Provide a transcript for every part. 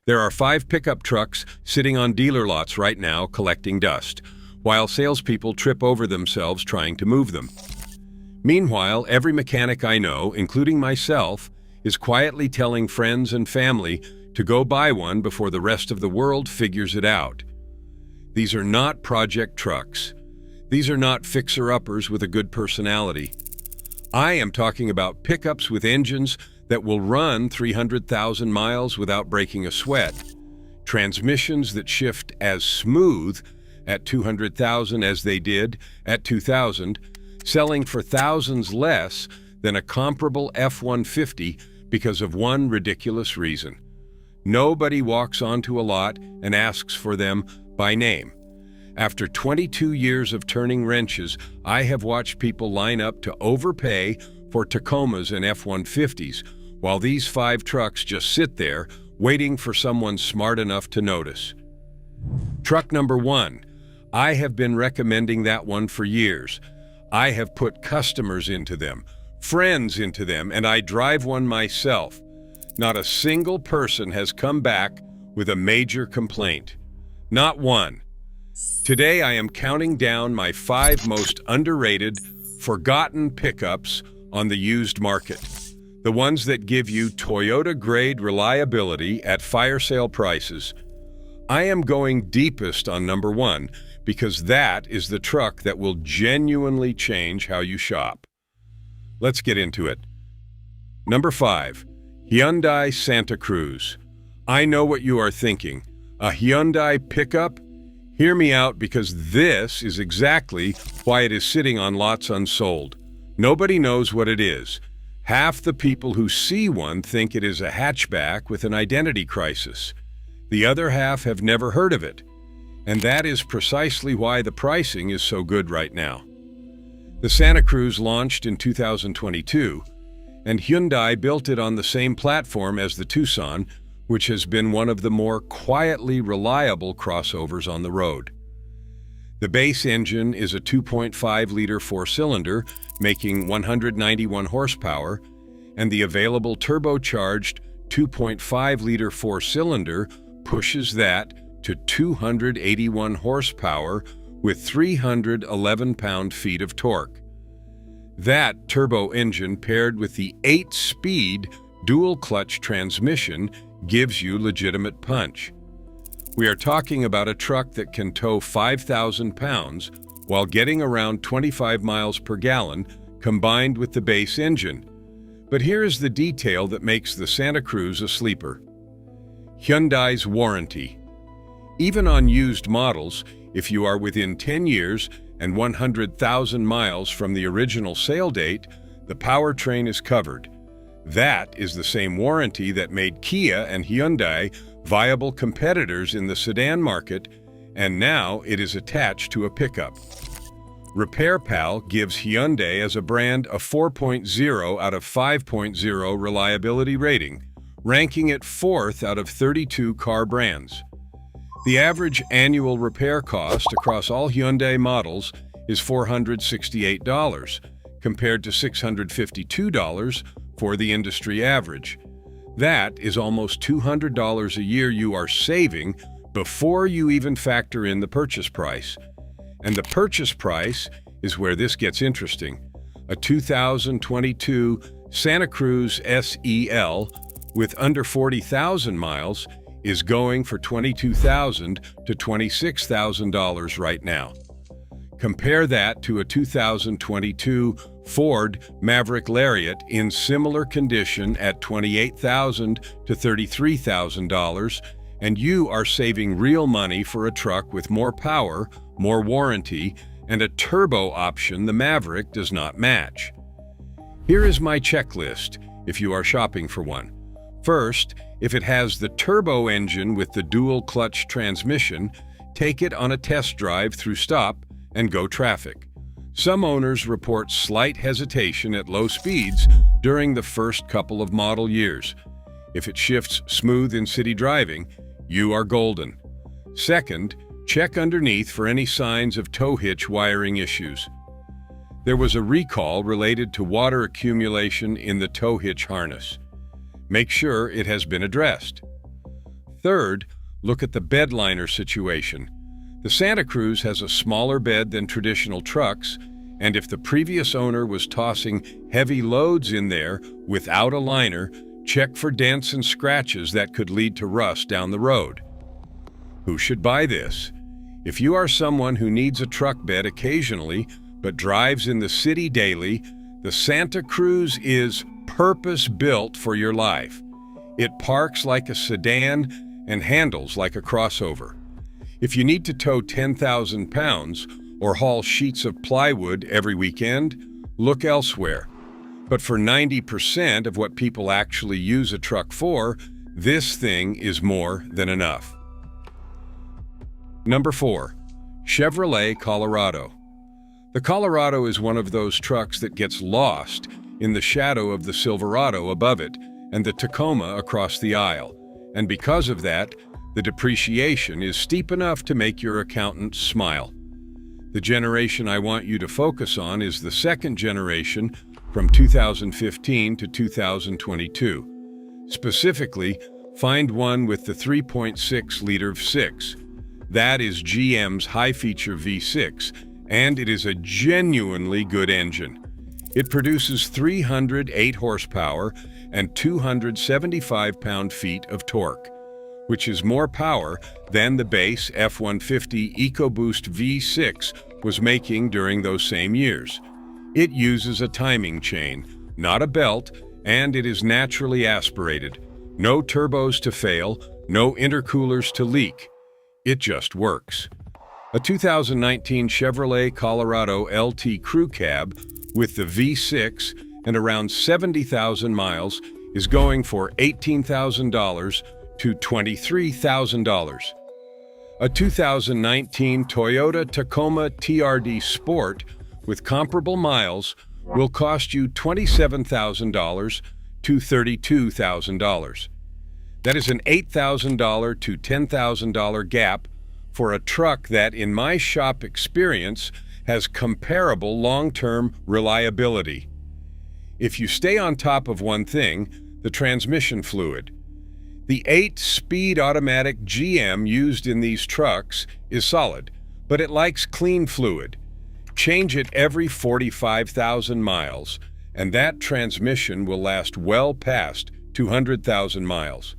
There are 5 pickup trucks sitting on dealer lots right now collecting dust, while salespeople trip over themselves trying to move them. Meanwhile, every mechanic I know, including myself, is quietly telling friends and family to go buy one before the rest of the world figures it out. These are not project trucks. These are not fixer-uppers with a good personality. I am talking about pickups with engines that will run 300,000 miles without breaking a sweat, transmissions that shift as smooth at 200,000 as they did at 2,000, selling for thousands less than a comparable F-150 because of one ridiculous reason. Nobody walks onto a lot and asks for them by name. After 22 years of turning wrenches, I have watched people line up to overpay for Tacomas and F-150s, while these 5 trucks just sit there waiting for someone smart enough to notice. Truck number 1. I have been recommending that one for years. I have put customers into them, friends into them, and I drive one myself. Not a single person has come back with a major complaint. Not one. Today I am counting down my 5 most underrated, forgotten pickups on the used market. The ones that give you Toyota-grade reliability at fire sale prices. I am going deepest on number 1 because that is the truck that will genuinely change how you shop. Let's get into it. Number 5. Hyundai Santa Cruz. I know what you are thinking. A Hyundai pickup? Hear me out, because this is exactly why it is sitting on lots unsold. Nobody knows what it is. Half the people who see one think it is a hatchback with an identity crisis. The other half have never heard of it. And that is precisely why the pricing is so good right now. The Santa Cruz launched in 2022, and Hyundai built it on the same platform as the Tucson, which has been one of the more quietly reliable crossovers on the road. The base engine is a 2.5-liter 4-cylinder, making 191 horsepower, and the available turbocharged 2.5-liter 4-cylinder pushes that to 281 horsepower with 311 pound-feet of torque. That turbo engine paired with the 8-speed dual-clutch transmission gives you legitimate punch. We are talking about a truck that can tow 5,000 pounds while getting around 25 miles per gallon combined with the base engine. But here is the detail that makes the Santa Cruz a sleeper. Hyundai's warranty. Even on used models, if you are within 10 years and 100,000 miles from the original sale date, the powertrain is covered. That is the same warranty that made Kia and Hyundai viable competitors in the sedan market, and now it is attached to a pickup. RepairPal gives Hyundai as a brand a 4.0 out of 5.0 reliability rating, ranking it 4th out of 32 car brands. The average annual repair cost across all Hyundai models is $468, compared to $652 for the industry average. That is almost $200 a year you are saving before you even factor in the purchase price. And the purchase price is where this gets interesting. A 2022 Santa Cruz SEL with under 40,000 miles is going for $22,000 to $26,000 right now. Compare that to a 2022 Ford Maverick Lariat in similar condition at $28,000 to $33,000, and you are saving real money for a truck with more power, more warranty, and a turbo option the Maverick does not match. Here is my checklist if you are shopping for one. First, if it has the turbo engine with the dual-clutch transmission, take it on a test drive through stop and go traffic. Some owners report slight hesitation at low speeds during the first couple of model years. If it shifts smooth in city driving, you are golden. Second, check underneath for any signs of tow hitch wiring issues. There was a recall related to water accumulation in the tow hitch harness. Make sure it has been addressed. Third, look at the bed liner situation. The Santa Cruz has a smaller bed than traditional trucks, and if the previous owner was tossing heavy loads in there without a liner, check for dents and scratches that could lead to rust down the road. Who should buy this? If you are someone who needs a truck bed occasionally but drives in the city daily, the Santa Cruz is purpose-built for your life. It parks like a sedan and handles like a crossover. If you need to tow 10,000 pounds or haul sheets of plywood every weekend, look elsewhere. But for 90% of what people actually use a truck for, this thing is more than enough. Number 4. Chevrolet Colorado. The Colorado is one of those trucks that gets lost in the shadow of the Silverado above it and the Tacoma across the aisle, and because of that, the depreciation is steep enough to make your accountant smile. The generation I want you to focus on is the second generation from 2015 to 2022. Specifically, find one with the 3.6-liter V6. That is GM's high-feature V6, and it is a genuinely good engine. It produces 308 horsepower and 275 pound-feet of torque, which is more power than the base F-150 EcoBoost V6 was making during those same years. It uses a timing chain, not a belt, and it is naturally aspirated. No turbos to fail, no intercoolers to leak. It just works. A 2019 Chevrolet Colorado LT Crew Cab with the V6 and around 70,000 miles is going for $18,000 to $23,000. A 2019 Toyota Tacoma TRD Sport with comparable miles will cost you $27,000 to $32,000. That is an $8,000 to $10,000 gap for a truck that, in my shop experience, has comparable long-term reliability. If you stay on top of one thing, the transmission fluid. The 8-speed automatic GM used in these trucks is solid, but it likes clean fluid. Change it every 45,000 miles, and that transmission will last well past 200,000 miles.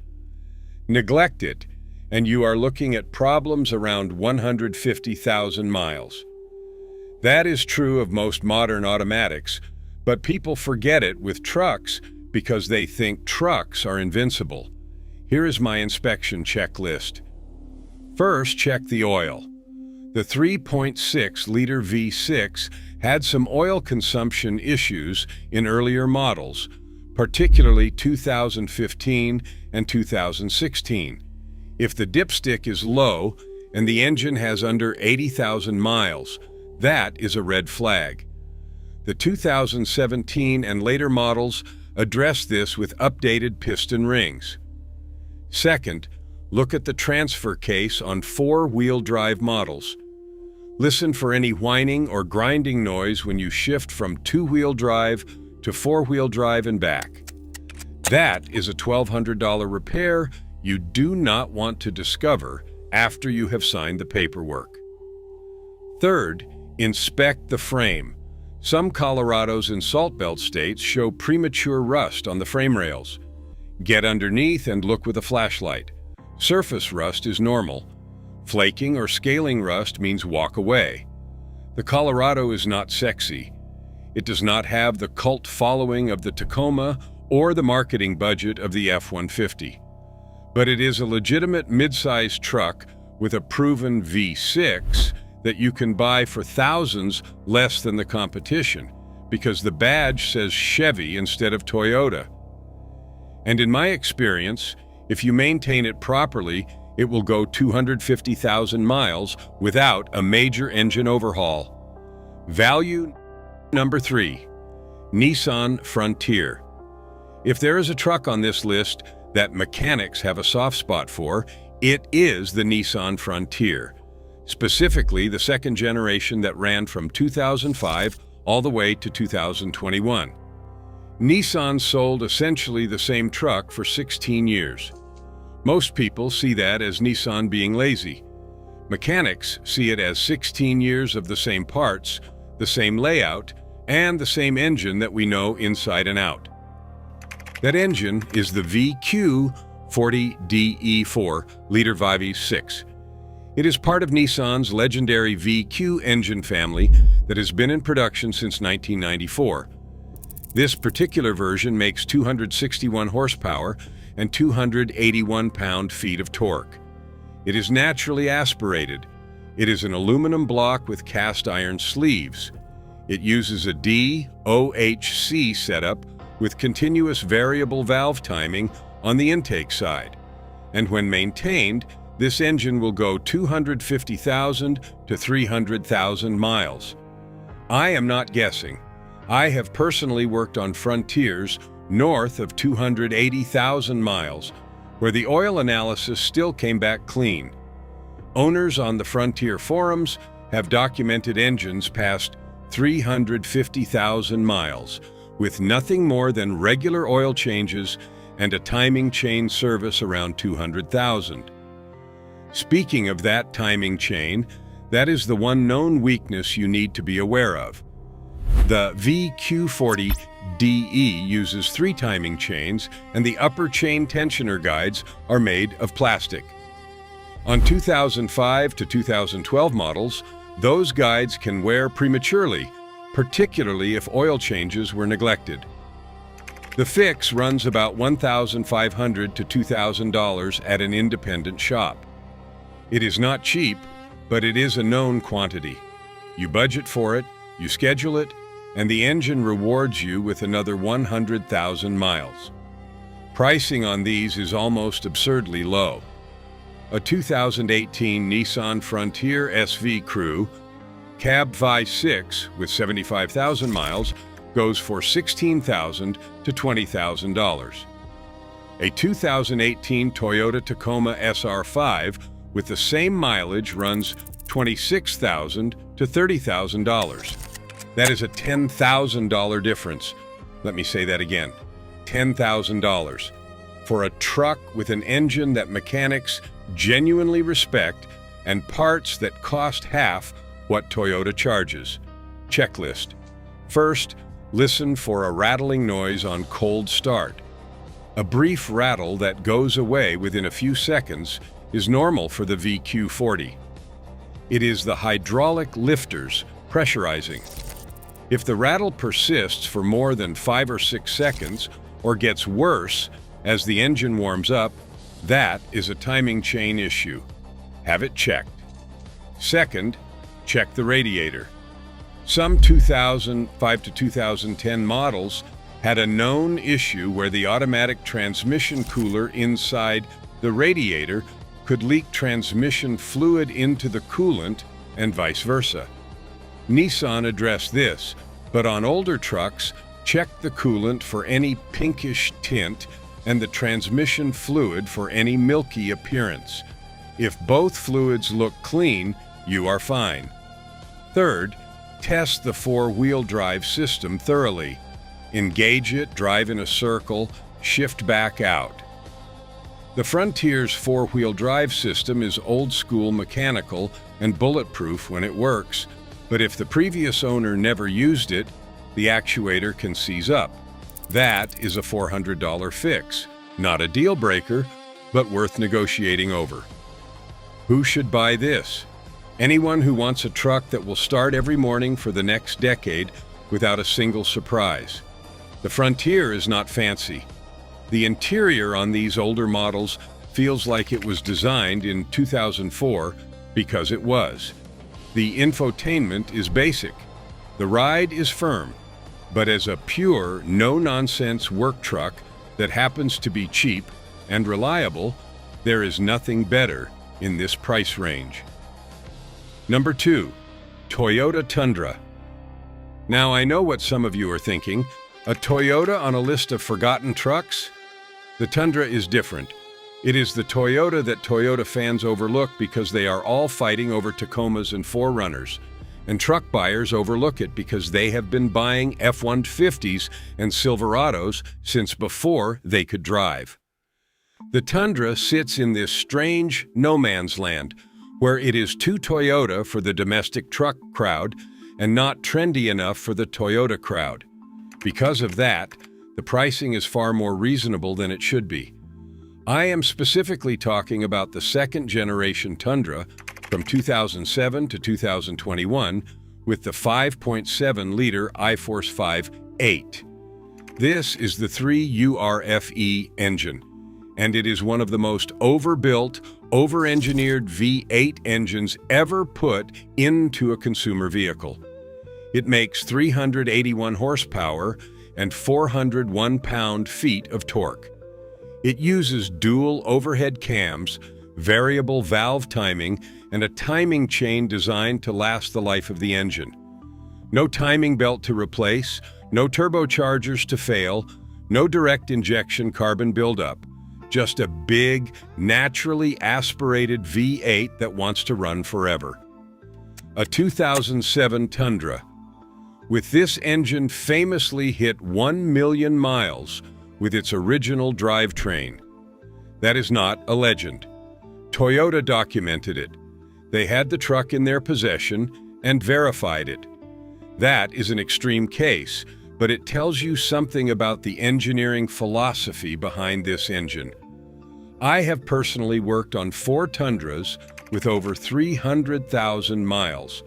Neglect it, and you are looking at problems around 150,000 miles. That is true of most modern automatics, but people forget it with trucks because they think trucks are invincible. Here is my inspection checklist. First, check the oil. The 3.6-liter V6 had some oil consumption issues in earlier models, particularly 2015 and 2016. If the dipstick is low and the engine has under 80,000 miles, that is a red flag. The 2017 and later models address this with updated piston rings. Second, look at the transfer case on four-wheel drive models. Listen for any whining or grinding noise when you shift from two-wheel drive to four-wheel drive and back. That is a $1,200 repair you do not want to discover after you have signed the paperwork. Third, inspect the frame. Some Colorados in Salt Belt states show premature rust on the frame rails. Get underneath and look with a flashlight. Surface rust is normal. Flaking or scaling rust means walk away. The Colorado is not sexy. It does not have the cult following of the Tacoma or the marketing budget of the F-150. But it is a legitimate mid-sized truck with a proven V6 that you can buy for thousands less than the competition because the badge says Chevy instead of Toyota. And in my experience, if you maintain it properly, it will go 250,000 miles without a major engine overhaul. Value number 3, Nissan Frontier. If there is a truck on this list that mechanics have a soft spot for, it is the Nissan Frontier, specifically the second generation that ran from 2005 all the way to 2021. Nissan sold essentially the same truck for 16 years. Most people see that as Nissan being lazy. Mechanics see it as 16 years of the same parts, the same layout, and the same engine that we know inside and out. That engine is the VQ40DE4 liter V6. It is part of Nissan's legendary VQ engine family that has been in production since 1994. This particular version makes 261 horsepower and 281 pound-feet of torque. It is naturally aspirated. It is an aluminum block with cast iron sleeves. It uses a DOHC setup with continuous variable valve timing on the intake side. And when maintained, this engine will go 250,000 to 300,000 miles. I am not guessing. I have personally worked on Frontiers north of 280,000 miles, where the oil analysis still came back clean. Owners on the Frontier forums have documented engines past 350,000 miles, with nothing more than regular oil changes and a timing chain service around 200,000. Speaking of that timing chain, that is the one known weakness you need to be aware of. The VQ40DE uses 3 timing chains, and the upper chain tensioner guides are made of plastic. On 2005 to 2012 models, those guides can wear prematurely, particularly if oil changes were neglected. The fix runs about $1,500 to $2,000 at an independent shop. It is not cheap, but it is a known quantity. You budget for it, you schedule it, and the engine rewards you with another 100,000 miles. Pricing on these is almost absurdly low. A 2018 Nissan Frontier SV Cruz Cab V6 with 75,000 miles goes for $16,000 to $20,000. A 2018 Toyota Tacoma SR5 with the same mileage runs $26,000 to $30,000. That is a $10,000 difference. Let me say that again, $10,000 for a truck with an engine that mechanics genuinely respect and parts that cost half what Toyota charges. Checklist. First, listen for a rattling noise on cold start. A brief rattle that goes away within a few seconds is normal for the VQ40. It is the hydraulic lifters pressurizing. If the rattle persists for more than 5 or 6 seconds or gets worse as the engine warms up, that is a timing chain issue. Have it checked. Second, check the radiator. Some 2005 to 2010 models had a known issue where the automatic transmission cooler inside the radiator could leak transmission fluid into the coolant and vice versa. Nissan addressed this, but on older trucks, check the coolant for any pinkish tint and the transmission fluid for any milky appearance. If both fluids look clean, you are fine. Third, test the 4-wheel drive system thoroughly. Engage it, drive in a circle, shift back out. The Frontier's 4-wheel drive system is old-school mechanical and bulletproof when it works, but if the previous owner never used it, the actuator can seize up. That is a $400 fix. Not a deal breaker, but worth negotiating over. Who should buy this? Anyone who wants a truck that will start every morning for the next decade without a single surprise. The Frontier is not fancy. The interior on these older models feels like it was designed in 2004 because it was. The infotainment is basic. The ride is firm, but as a pure, no-nonsense work truck that happens to be cheap and reliable, there is nothing better in this price range. Number 2, Toyota Tundra. Now I know what some of you are thinking, a Toyota on a list of forgotten trucks? The Tundra is different. It is the Toyota that Toyota fans overlook because they are all fighting over Tacomas and 4Runners, and truck buyers overlook it because they have been buying F-150s and Silverados since before they could drive. The Tundra sits in this strange no man's land, where it is too Toyota for the domestic truck crowd and not trendy enough for the Toyota crowd. Because of that, the pricing is far more reasonable than it should be. I am specifically talking about the second-generation Tundra from 2007 to 2021 with the 5.7-liter iForce 5.8. This is the 3URFE engine, and it is one of the most overbuilt, over-engineered V8 engines ever put into a consumer vehicle. It makes 381 horsepower and 401 pound-feet of torque. It uses dual overhead cams, variable valve timing, and a timing chain designed to last the life of the engine. No timing belt to replace, no turbochargers to fail, no direct injection carbon buildup. Just a big, naturally aspirated V8 that wants to run forever. A 2007 Tundra. With this engine famously hit 1 million miles with its original drivetrain. That is not a legend. Toyota documented it. They had the truck in their possession and verified it. That is an extreme case, but it tells you something about the engineering philosophy behind this engine. I have personally worked on 4 Tundras with over 300,000 miles.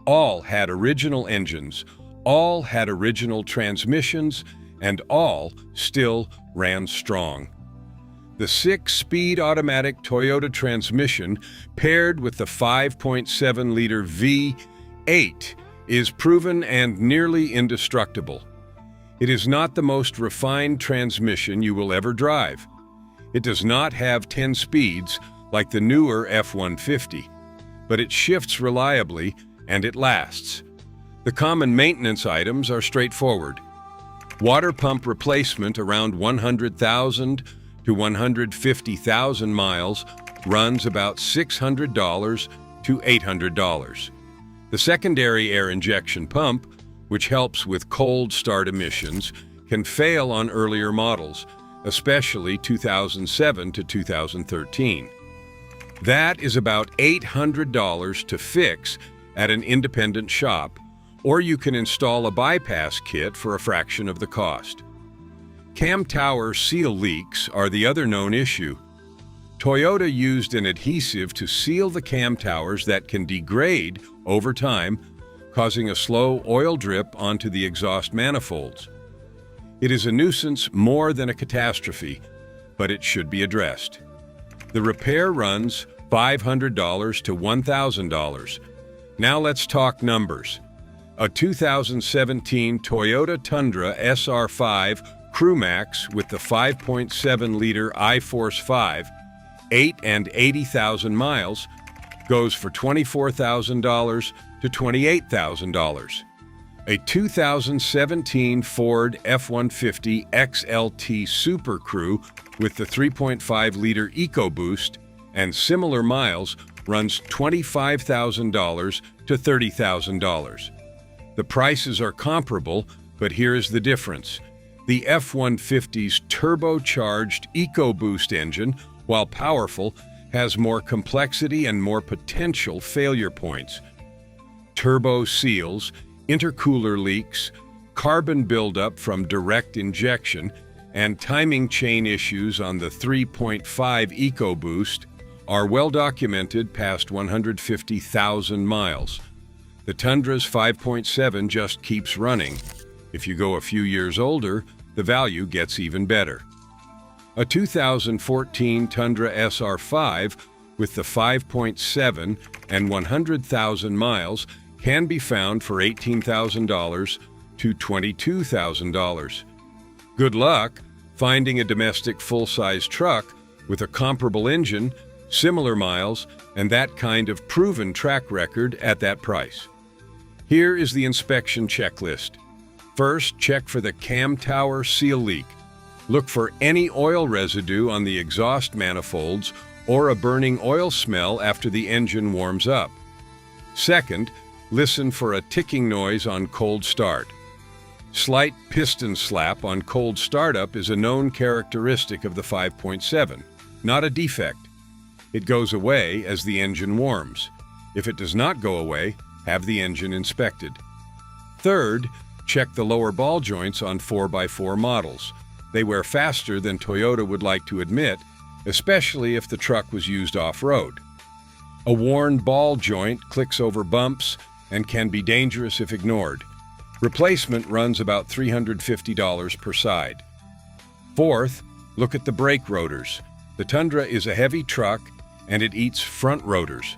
All had original engines, all had original transmissions, and all still ran strong. The 6-speed automatic Toyota transmission paired with the 5.7-liter V8 is proven and nearly indestructible. It is not the most refined transmission you will ever drive. It does not have 10 speeds like the newer F-150, but it shifts reliably and it lasts. The common maintenance items are straightforward. Water pump replacement around 100,000 to 150,000 miles runs about $600 to $800. The secondary air injection pump, which helps with cold start emissions, can fail on earlier models, especially 2007 to 2013. That is about $800 to fix at an independent shop, or you can install a bypass kit for a fraction of the cost. Cam tower seal leaks are the other known issue. Toyota used an adhesive to seal the cam towers that can degrade over time, causing a slow oil drip onto the exhaust manifolds. It is a nuisance more than a catastrophe, but it should be addressed. The repair runs $500 to $1,000. Now let's talk numbers. A 2017 Toyota Tundra SR5 Crewmax with the 5.7-liter iForce 5, 8 and 80,000 miles, goes for $24,000 to $28,000. A 2017 Ford F-150 XLT Super Crew with the 3.5-liter EcoBoost and similar miles runs $25,000 to $30,000. The prices are comparable, but here is the difference. The F-150's turbocharged EcoBoost engine, while powerful, has more complexity and more potential failure points. Turbo seals, intercooler leaks, carbon buildup from direct injection, and timing chain issues on the 3.5 EcoBoost are well documented past 150,000 miles. The Tundra's 5.7 just keeps running. If you go a few years older, the value gets even better. A 2014 Tundra SR5 with the 5.7 and 100,000 miles can be found for $18,000 to $22,000. Good luck finding a domestic full-size truck with a comparable engine, similar miles, and that kind of proven track record at that price. Here is the inspection checklist. First, check for the cam tower seal leak. Look for any oil residue on the exhaust manifolds or a burning oil smell after the engine warms up. Second, listen for a ticking noise on cold start. Slight piston slap on cold startup is a known characteristic of the 5.7, not a defect. It goes away as the engine warms. If it does not go away, have the engine inspected. Third, check the lower ball joints on 4x4 models. They wear faster than Toyota would like to admit, especially if the truck was used off-road. A worn ball joint clicks over bumps and can be dangerous if ignored. Replacement runs about $350 per side. Fourth, look at the brake rotors. The Tundra is a heavy truck and it eats front rotors.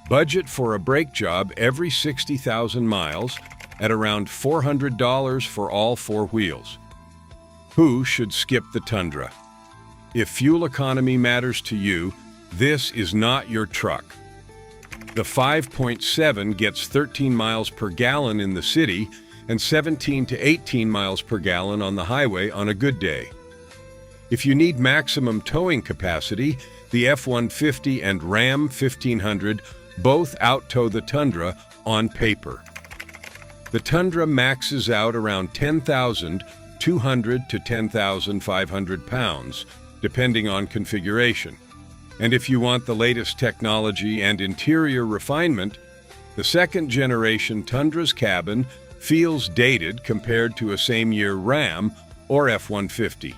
Budget for a brake job every 60,000 miles at around $400 for all four wheels. Who should skip the Tundra? If fuel economy matters to you, this is not your truck. The 5.7 gets 13 miles per gallon in the city and 17 to 18 miles per gallon on the highway on a good day. If you need maximum towing capacity, the F-150 and Ram 1500 both out-tow the Tundra on paper. The Tundra maxes out around 10,200 to 10,500 pounds, depending on configuration. And if you want the latest technology and interior refinement, the second-generation Tundra's cabin feels dated compared to a same-year Ram or F-150.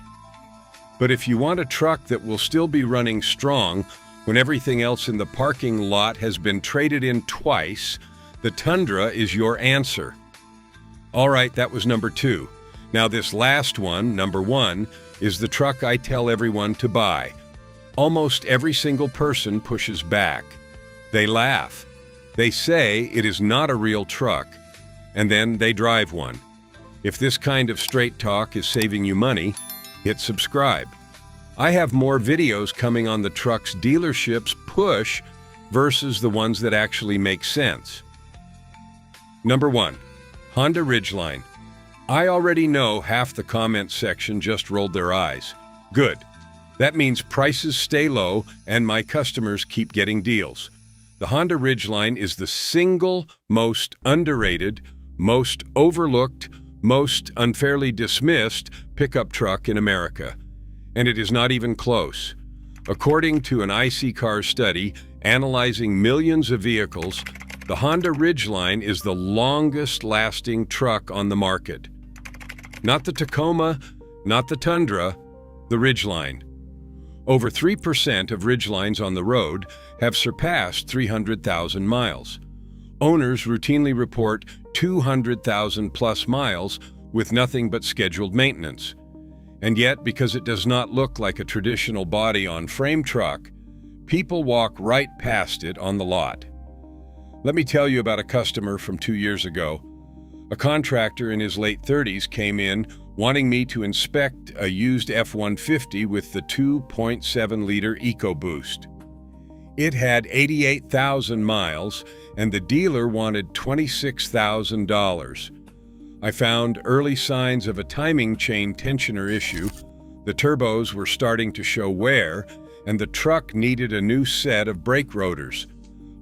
But if you want a truck that will still be running strong when everything else in the parking lot has been traded in twice, the Tundra is your answer. All right, that was number 2. Now this last one, number 1, is the truck I tell everyone to buy. Almost every single person pushes back. They laugh. They say it is not a real truck, and then they drive one. If this kind of straight talk is saving you money, hit subscribe. I have more videos coming on the truck's dealerships push versus the ones that actually make sense. Number 1, Honda Ridgeline. I already know half the comment section just rolled their eyes. Good. That means prices stay low and my customers keep getting deals. The Honda Ridgeline is the single most underrated, most overlooked, most unfairly dismissed pickup truck in America. And it is not even close. According to an IC Cars study analyzing millions of vehicles, the Honda Ridgeline is the longest-lasting truck on the market. Not the Tacoma, not the Tundra, the Ridgeline. Over 3% of Ridgelines on the road have surpassed 300,000 miles. Owners routinely report 200,000 plus miles with nothing but scheduled maintenance. And yet, because it does not look like a traditional body-on-frame truck, people walk right past it on the lot. Let me tell you about a customer from 2 years ago. A contractor in his late 30s came in wanting me to inspect a used F-150 with the 2.7-liter EcoBoost. It had 88,000 miles, and the dealer wanted $26,000. I found early signs of a timing chain tensioner issue. The turbos were starting to show wear, and the truck needed a new set of brake rotors.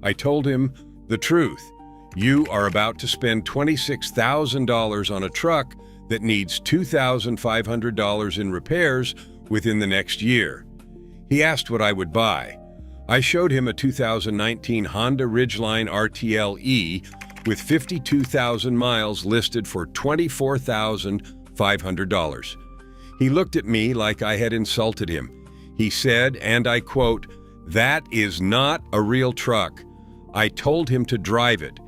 I told him the truth. You are about to spend $26,000 on a truck that needs $2,500 in repairs within the next year. He asked what I would buy. I showed him a 2019 Honda Ridgeline RTL-E with 52,000 miles listed for $24,500. He looked at me like I had insulted him. He said, and I quote, "That is not a real truck." I told him to drive it.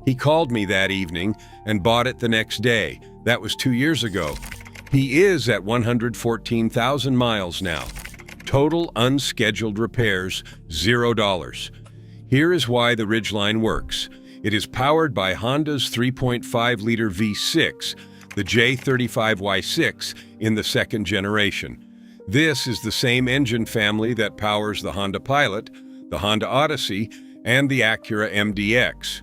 He called me that evening and bought it the next day. That was 2 years ago. He is at 114,000 miles now. Total unscheduled repairs, $0. Here is why the Ridgeline works. It is powered by Honda's 3.5-liter V6, the J35Y6 in the second generation. This is the same engine family that powers the Honda Pilot, the Honda Odyssey, and the Acura MDX.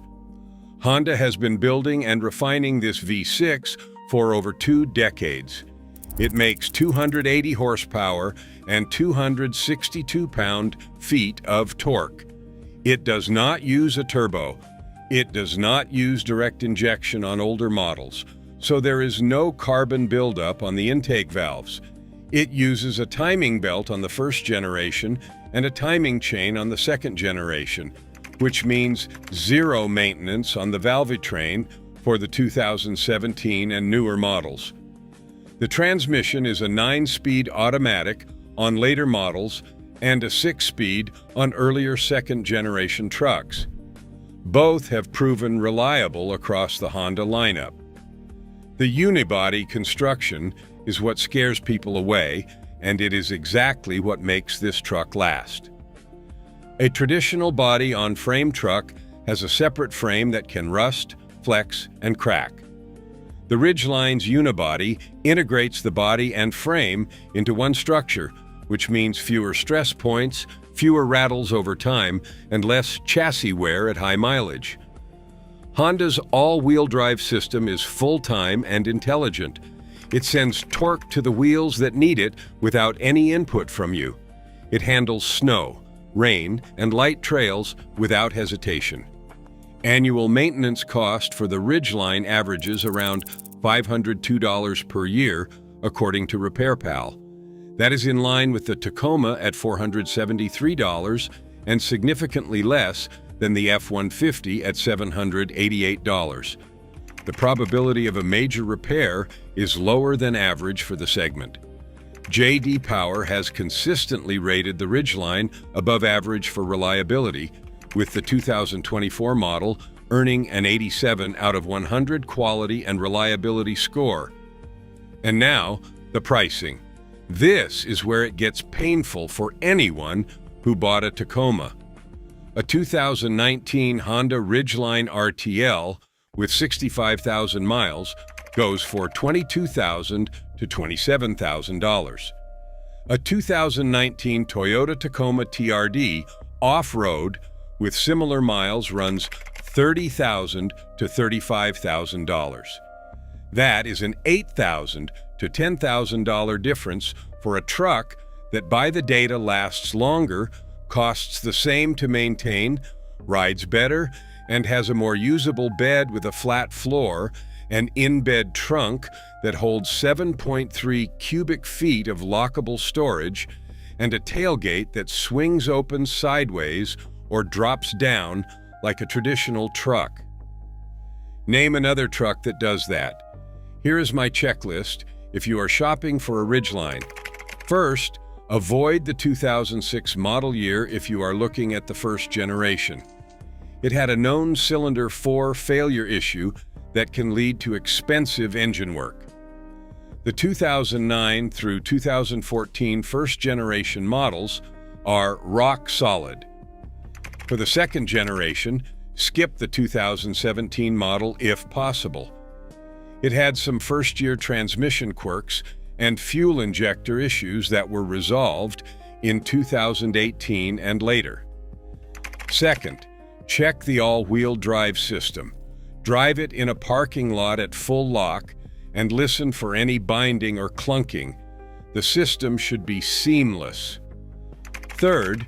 Honda has been building and refining this V6 for over 2 decades. It makes 280 horsepower and 262 pound-feet of torque. It does not use a turbo. It does not use direct injection on older models. so there is no carbon buildup on the intake valves. It uses a timing belt on the first generation and a timing chain on the second generation, which means zero maintenance on the valvetrain for the 2017 and newer models. The transmission is a 9-speed automatic on later models and a 6-speed on earlier second-generation trucks. Both have proven reliable across the Honda lineup. The unibody construction is what scares people away, and it is exactly what makes this truck last. A traditional body-on-frame truck has a separate frame that can rust, flex, and crack. The Ridgeline's unibody integrates the body and frame into one structure, which means fewer stress points, fewer rattles over time, and less chassis wear at high mileage. Honda's all-wheel drive system is full-time and intelligent. It sends torque to the wheels that need it without any input from you. It handles snow, rain, and light trails without hesitation. Annual maintenance cost for the Ridgeline averages around $502 per year, according to RepairPal. That is in line with the Tacoma at $473 and significantly less than the F-150 at $788. The probability of a major repair is lower than average for the segment. J.D. Power has consistently rated the Ridgeline above average for reliability, with the 2024 model earning an 87 out of 100 quality and reliability score. And now, the pricing. This is where it gets painful for anyone who bought a Tacoma. A 2019 Honda Ridgeline RTL with 65,000 miles goes for $22,000 to $27,000. A 2019 Toyota Tacoma TRD off-road with similar miles runs $30,000 to $35,000. That is an $8,000 to $10,000 difference for a truck that by the data lasts longer, costs the same to maintain, rides better, and has a more usable bed with a flat floor, an in-bed trunk that holds 7.3 cubic feet of lockable storage, and a tailgate that swings open sideways or drops down like a traditional truck. Name another truck that does that. Here is my checklist if you are shopping for a Ridgeline. First, avoid the 2006 model year if you are looking at the first generation. It had a known cylinder 4 failure issue that can lead to expensive engine work. The 2009 through 2014 first-generation models are rock solid. For the second generation, skip the 2017 model if possible. It had some first-year transmission quirks and fuel injector issues that were resolved in 2018 and later. Second, check the all-wheel drive system. Drive it in a parking lot at full lock and listen for any binding or clunking. The system should be seamless. Third,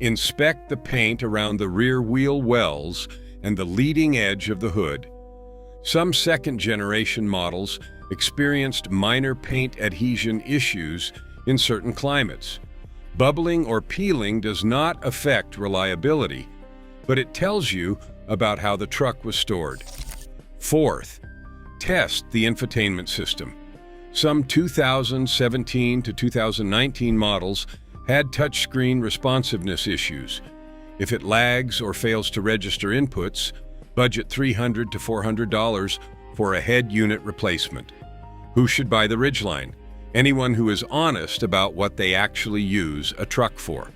inspect the paint around the rear wheel wells and the leading edge of the hood. Some second-generation models experienced minor paint adhesion issues in certain climates. Bubbling or peeling does not affect reliability, but it tells you about how the truck was stored. Fourth, test the infotainment system. Some 2017 to 2019 models had touchscreen responsiveness issues. If it lags or fails to register inputs, budget $300 to $400 for a head unit replacement. Who should buy the Ridgeline? Anyone who is honest about what they actually use a truck for.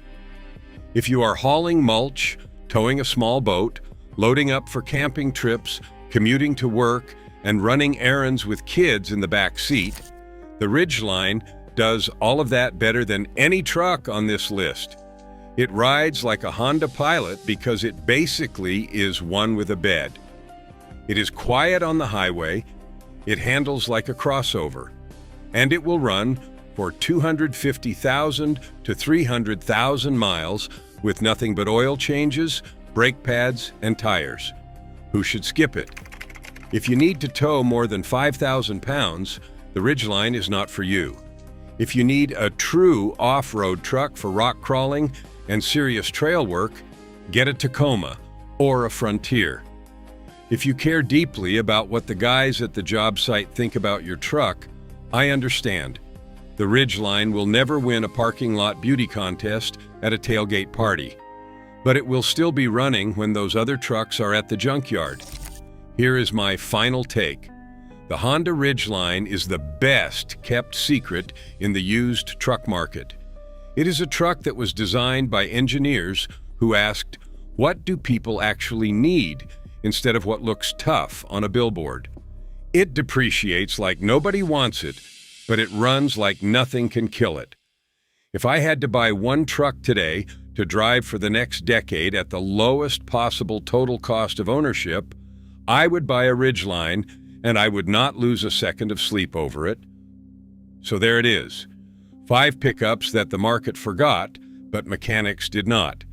If you are hauling mulch, towing a small boat, loading up for camping trips, commuting to work, and running errands with kids in the back seat, the Ridgeline does all of that better than any truck on this list. It rides like a Honda Pilot because it basically is one with a bed. It is quiet on the highway, it handles like a crossover, and it will run for 250,000 to 300,000 miles with nothing but oil changes, brake pads, and tires. Who should skip it? If you need to tow more than 5,000 pounds, the Ridgeline is not for you. If you need a true off-road truck for rock crawling and serious trail work, get a Tacoma or a Frontier. If you care deeply about what the guys at the job site think about your truck, I understand. The Ridgeline will never win a parking lot beauty contest at a tailgate party, but it will still be running when those other trucks are at the junkyard. Here is my final take. The Honda Ridgeline is the best kept secret in the used truck market. It is a truck that was designed by engineers who asked, what do people actually need, instead of what looks tough on a billboard. It depreciates like nobody wants it, but it runs like nothing can kill it. If I had to buy one truck today to drive for the next decade at the lowest possible total cost of ownership, I would buy a Ridgeline, and I would not lose a second of sleep over it. So there it is. 5 pickups that the market forgot, but mechanics did not.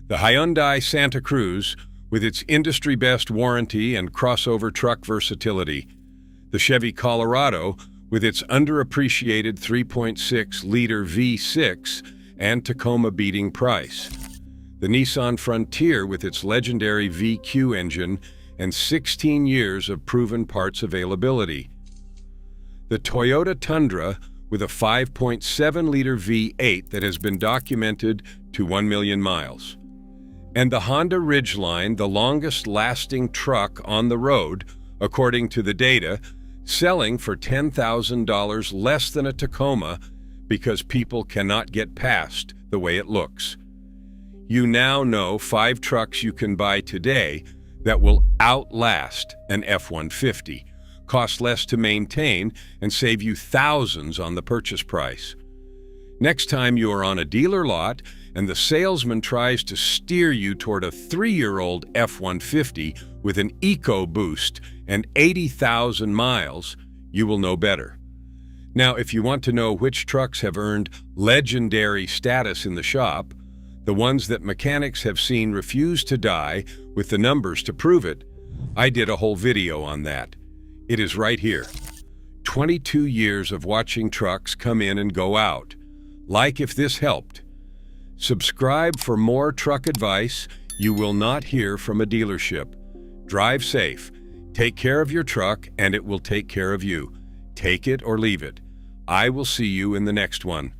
The Hyundai Santa Cruz, with its industry-best warranty and crossover truck versatility. The Chevy Colorado, with its underappreciated 3.6-liter V6 and Tacoma-beating price. The Nissan Frontier, with its legendary VQ engine and 16 years of proven parts availability. The Toyota Tundra, with a 5.7-liter V8 that has been documented to 1 million miles. And the Honda Ridgeline, the longest-lasting truck on the road, according to the data, selling for $10,000 less than a Tacoma because people cannot get past the way it looks. You now know 5 trucks you can buy today that will outlast an F-150, cost less to maintain, and save you thousands on the purchase price. Next time you are on a dealer lot and the salesman tries to steer you toward a 3-year-old F-150 with an EcoBoost and 80,000 miles, you will know better. Now, if you want to know which trucks have earned legendary status in the shop, the ones that mechanics have seen refuse to die with the numbers to prove it, I did a whole video on that. It is right here. 22 years of watching trucks come in and go out. Like if this helped. Subscribe for more truck advice you will not hear from a dealership. Drive safe. Take care of your truck and it will take care of you. Take it or leave it. I will see you in the next one.